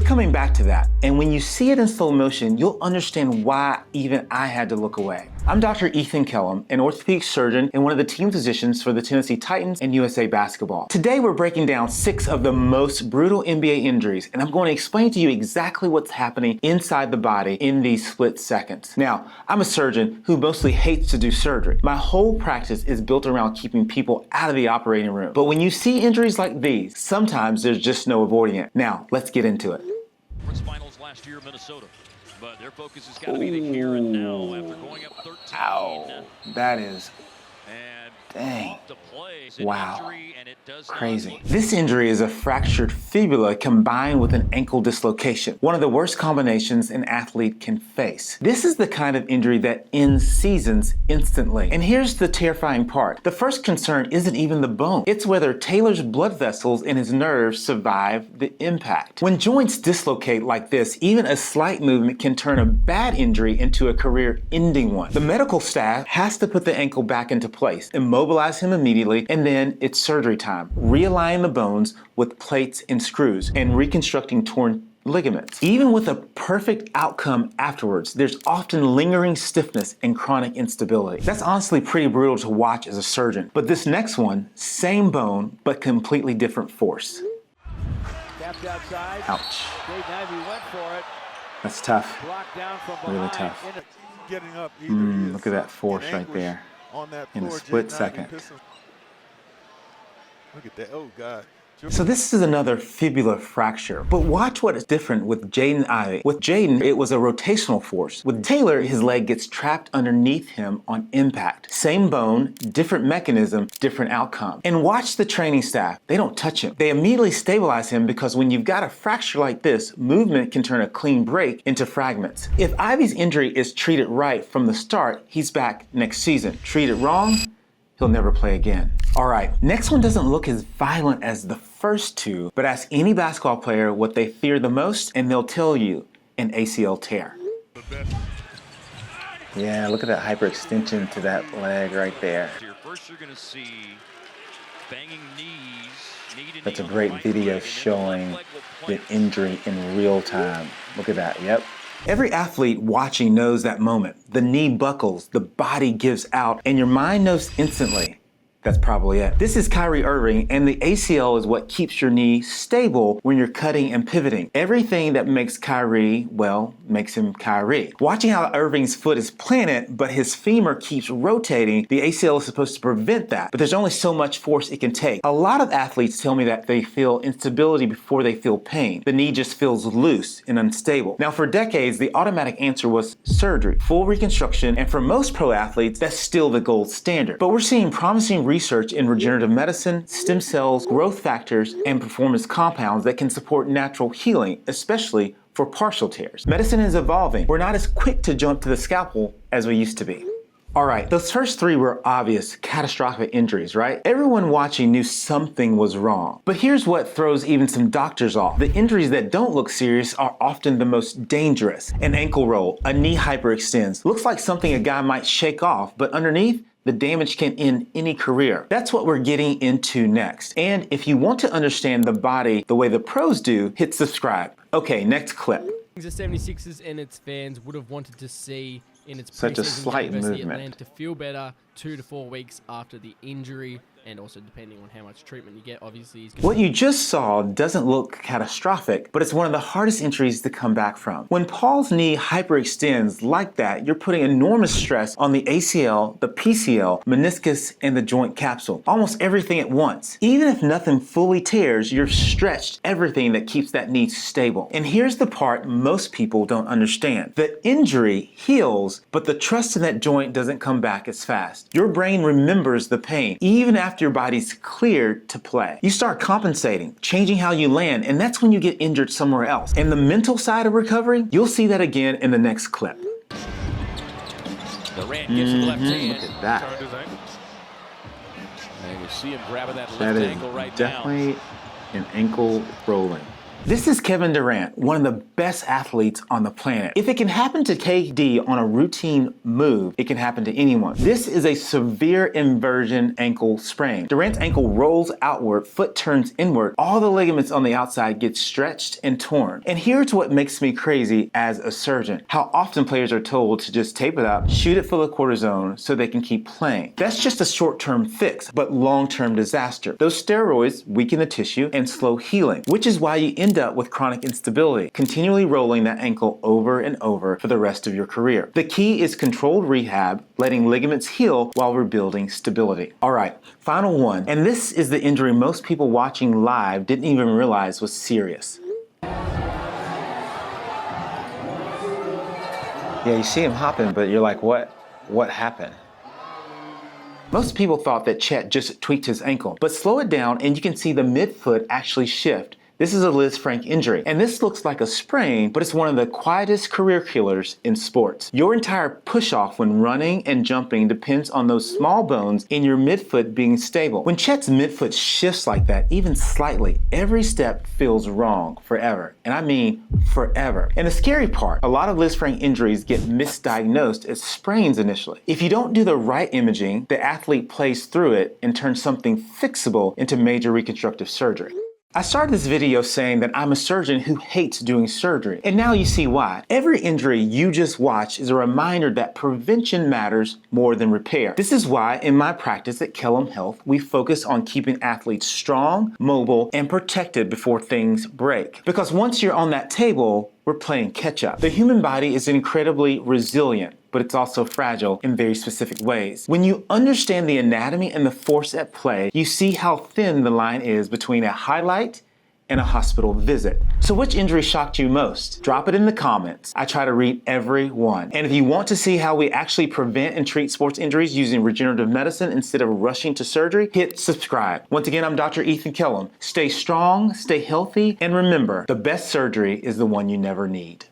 coming back to that, and when you see it in slow motion, you'll understand why even I had to look away. I'm Dr. Ethan Kellum, an orthopedic surgeon and one of the team physicians for the Tennessee Titans and USA Basketball. Today we're breaking down 6 of the most brutal NBA injuries, and I'm going to explain to you exactly what's happening inside the body in these split seconds. Now, I'm a surgeon who mostly hates to do surgery. My whole practice is built around keeping people out of the operating room. But when you see injuries like these, sometimes there's just no avoiding it. Now, let's get into it. Finals last year, Minnesota. But their focus has got to be the here and now after going up 13. Ow, that is, dang, wow, crazy. This injury is a fractured fibula combined with an ankle dislocation, one of the worst combinations an athlete can face. This is the kind of injury that ends seasons instantly. And here's the terrifying part. The first concern isn't even the bone. It's whether Taylor's blood vessels in his nerves survive the impact. When joints dislocate like this, even a slight movement can turn a bad injury into a career-ending one. The medical staff has to put the ankle back into place, immobilize him immediately, and then it's surgery time. Realign the bones with plates and screws and reconstructing torn ligaments. Even with a perfect outcome afterwards, there's often lingering stiffness and chronic instability. That's honestly pretty brutal to watch as a surgeon. But this next one, same bone, but completely different force. Ouch. That's tough. Really tough. Look at that force right there. In a split second. Look at that. Oh, God. So this is another fibular fracture, but watch what is different with Jaden Ivey. With Jaden, it was a rotational force. With Taylor, his leg gets trapped underneath him on impact. Same bone, different mechanism, different outcome. And watch the training staff. They don't touch him. They immediately stabilize him because when you've got a fracture like this, movement can turn a clean break into fragments. If Ivey's injury is treated right from the start, he's back next season. Treat it wrong, he'll never play again. All right, next one doesn't look as violent as the first two, but ask any basketball player what they fear the most, and they'll tell you an ACL tear. Yeah, look at that hyperextension to that leg right there. First you're going to see banging knees. That's a great video showing the injury in real time. Look at that, yep. Every athlete watching knows that moment. The knee buckles, the body gives out, and your mind knows instantly. That's probably it. This is Kyrie Irving, and the ACL is what keeps your knee stable when you're cutting and pivoting. Everything that makes Kyrie, well, makes him Kyrie. Watching how Irving's foot is planted, but his femur keeps rotating, the ACL is supposed to prevent that, but there's only so much force it can take. A lot of athletes tell me that they feel instability before they feel pain. The knee just feels loose and unstable. Now, for decades, the automatic answer was surgery, full reconstruction, and for most pro athletes, that's still the gold standard. But we're seeing promising research in regenerative medicine, stem cells, growth factors, and performance compounds that can support natural healing, especially for partial tears. Medicine is evolving. We're not as quick to jump to the scalpel as we used to be. All right, those first 3 were obvious, catastrophic injuries, right? Everyone watching knew something was wrong. But here's what throws even some doctors off. The injuries that don't look serious are often the most dangerous. An ankle roll, a knee hyperextends. Looks like something a guy might shake off, but underneath, the damage can end any career. That's what we're getting into next. And if you want to understand the body the way the pros do, hit subscribe. Okay, next clip. The 76ers and its fans would have wanted to see in its such a preseason slight game versus movement. Atlanta to feel better 2 to 4 weeks after the injury, and also depending on how much treatment you get, obviously. What you just saw doesn't look catastrophic, but it's one of the hardest injuries to come back from. When Paul's knee hyperextends like that, you're putting enormous stress on the ACL, the PCL, meniscus, and the joint capsule. Almost everything at once. Even if nothing fully tears, you've stretched everything that keeps that knee stable. And here's the part most people don't understand. The injury heals, but the trust in that joint doesn't come back as fast. Your brain remembers the pain, even after your body's cleared to play. You start compensating, changing how you land, and that's when you get injured somewhere else. And the mental side of recovery, you'll see that again in the next clip. Durant gets to the left hand. Look at that. And you see him grabbing that That left is ankle right definitely now. an ankle rolling. This is Kevin Durant, one of the best athletes on the planet. If it can happen to KD on a routine move, it can happen to anyone. This is a severe inversion ankle sprain. Durant's ankle rolls outward, foot turns inward, all the ligaments on the outside get stretched and torn. And here's what makes me crazy as a surgeon. How often players are told to just tape it up, shoot it full of cortisone so they can keep playing. That's just a short-term fix, but long-term disaster. Those steroids weaken the tissue and slow healing, which is why you end up with chronic instability, continually rolling that ankle over and over for the rest of your career. The key is controlled rehab, letting ligaments heal while rebuilding stability. All right, final one. And this is the injury most people watching live didn't even realize was serious. Yeah, you see him hopping, but you're like, what happened? Most people thought that Chet just tweaked his ankle, but slow it down and you can see the midfoot actually shift. This is a Liz Frank injury, and this looks like a sprain, but it's one of the quietest career killers in sports. Your entire push-off when running and jumping depends on those small bones in your midfoot being stable. When Chet's midfoot shifts like that, even slightly, every step feels wrong forever. And I mean forever. And the scary part, a lot of Liz Frank injuries get misdiagnosed as sprains initially. If you don't do the right imaging, the athlete plays through it and turns something fixable into major reconstructive surgery. I started this video saying that I'm a surgeon who hates doing surgery, and now you see why. Every injury you just watched is a reminder that prevention matters more than repair. This is why in my practice at Kellum Health, we focus on keeping athletes strong, mobile, and protected before things break. Because once you're on that table, we're playing catch up. The human body is incredibly resilient, but it's also fragile in very specific ways. When you understand the anatomy and the force at play, you see how thin the line is between a highlight and a hospital visit. So which injury shocked you most? Drop it in the comments. I try to read every one. And if you want to see how we actually prevent and treat sports injuries using regenerative medicine instead of rushing to surgery, hit subscribe. Once again, I'm Dr. Ethan Kellum. Stay strong, stay healthy, and remember, the best surgery is the one you never need.